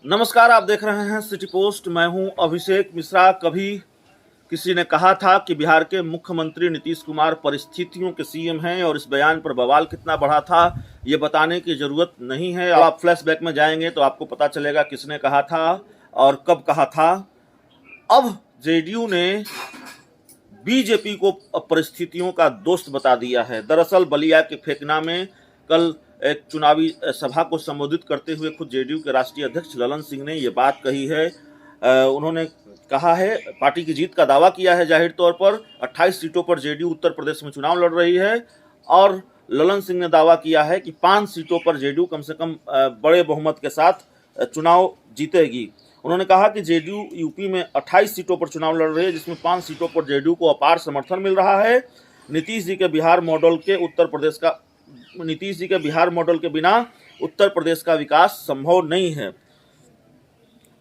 नमस्कार, आप देख रहे हैं सिटी पोस्ट। मैं हूं अभिषेक मिश्रा। कभी किसी ने कहा था कि बिहार के मुख्यमंत्री नीतीश कुमार परिस्थितियों के सीएम हैं और इस बयान पर बवाल कितना बढ़ा था ये बताने की जरूरत नहीं है। अब आप फ्लैशबैक में जाएंगे तो आपको पता चलेगा किसने कहा था और कब कहा था। अब जेडीयू ने बीजेपी को परिस्थितियों का दोस्त बता दिया है। दरअसल बलिया के फेकना में कल एक चुनावी सभा को संबोधित करते हुए खुद जेडीयू के राष्ट्रीय अध्यक्ष ललन सिंह ने ये बात कही है। उन्होंने कहा है, पार्टी की जीत का दावा किया है। जाहिर तौर पर 28 सीटों पर जेडीयू उत्तर प्रदेश में चुनाव लड़ रही है और ललन सिंह ने दावा किया है कि 5 सीटों पर जेडीयू कम से कम बड़े बहुमत के साथ चुनाव जीतेगी। उन्होंने कहा कि जेडीयू यूपी में 28 सीटों पर चुनाव लड़ रही है, जिसमें 5 सीटों पर जेडीयू को अपार समर्थन मिल रहा है। नीतीश जी के बिहार मॉडल के बिना उत्तर प्रदेश का विकास संभव नहीं है।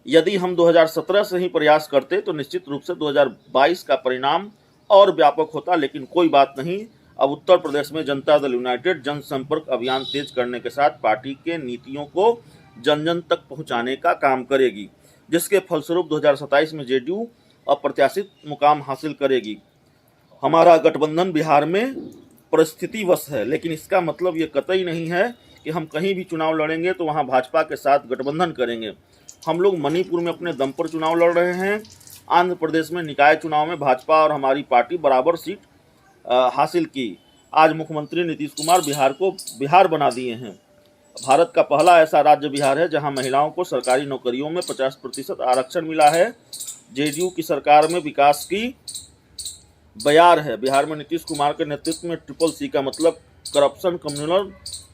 यदि हम 2017 से ही प्रयास करते तो निश्चित रूप से 2022 का परिणाम और व्यापक होता, लेकिन कोई बात नहीं। अब उत्तर प्रदेश में जनता दल यूनाइटेड जनसंपर्क अभियान तेज करने के साथ पार्टी के नीतियों को जन जन तक पहुंचाने का काम करेगी, जिसके फलस्वरूप 2027 में जेडीयू अप्रत्याशित मुकाम हासिल करेगी। हमारा गठबंधन बिहार में परिस्थितिवश है, लेकिन इसका मतलब ये कतई नहीं है कि हम कहीं भी चुनाव लड़ेंगे तो वहां भाजपा के साथ गठबंधन करेंगे। हम लोग मणिपुर में अपने दम पर चुनाव लड़ रहे हैं। आंध्र प्रदेश में निकाय चुनाव में भाजपा और हमारी पार्टी बराबर सीट हासिल की। आज मुख्यमंत्री नीतीश कुमार बिहार को बिहार बना दिए हैं। भारत का पहला ऐसा राज्य बिहार है जहां महिलाओं को सरकारी नौकरियों में 50% आरक्षण मिला है। जेडीयू की सरकार में विकास की बयार है। बिहार में नीतीश कुमार के नेतृत्व में ट्रिपल सी का मतलब करप्शन,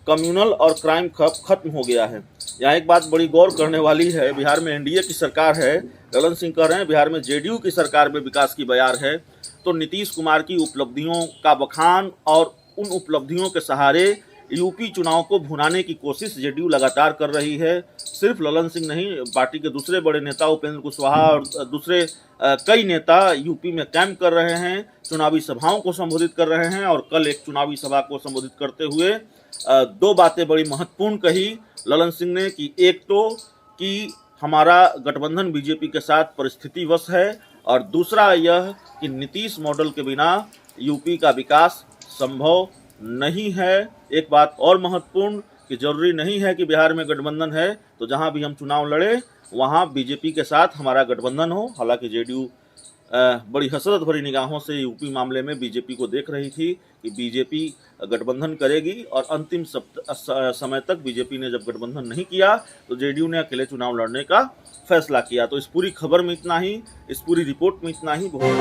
कम्युनल और क्राइम खत्म हो गया है। यहाँ एक बात बड़ी गौर करने वाली है, बिहार में एनडीए की सरकार है। ललन सिंह कह रहे हैं बिहार में जेडीयू की सरकार में विकास की बयार है। तो नीतीश कुमार की उपलब्धियों का बखान और उन उपलब्धियों के सहारे यूपी चुनाव को भुनाने की कोशिश जेडीयू लगातार कर रही है। सिर्फ ललन सिंह नहीं, पार्टी के दूसरे बड़े नेता उपेंद्र कुशवाहा और दूसरे कई नेता यूपी में कैंप कर रहे हैं, चुनावी सभाओं को संबोधित कर रहे हैं। और कल एक चुनावी सभा को संबोधित करते हुए 2 बातें बड़ी महत्वपूर्ण कही ललन सिंह ने कि एक तो कि हमारा गठबंधन बीजेपी के साथ परिस्थितिवश है, और दूसरा यह कि नीतीश मॉडल के बिना यूपी का विकास संभव नहीं है। एक बात और महत्वपूर्ण कि जरूरी नहीं है कि बिहार में गठबंधन है तो जहां भी हम चुनाव लड़े वहां बीजेपी के साथ हमारा गठबंधन हो। हालांकि जेडीयू बड़ी हसरत भरी निगाहों से यूपी मामले में बीजेपी को देख रही थी कि बीजेपी गठबंधन करेगी, और अंतिम समय तक बीजेपी ने जब गठबंधन नहीं किया तो जेडीयू ने अकेले चुनाव लड़ने का फैसला किया। तो इस पूरी खबर में इतना ही, इस पूरी रिपोर्ट में इतना ही। बहुत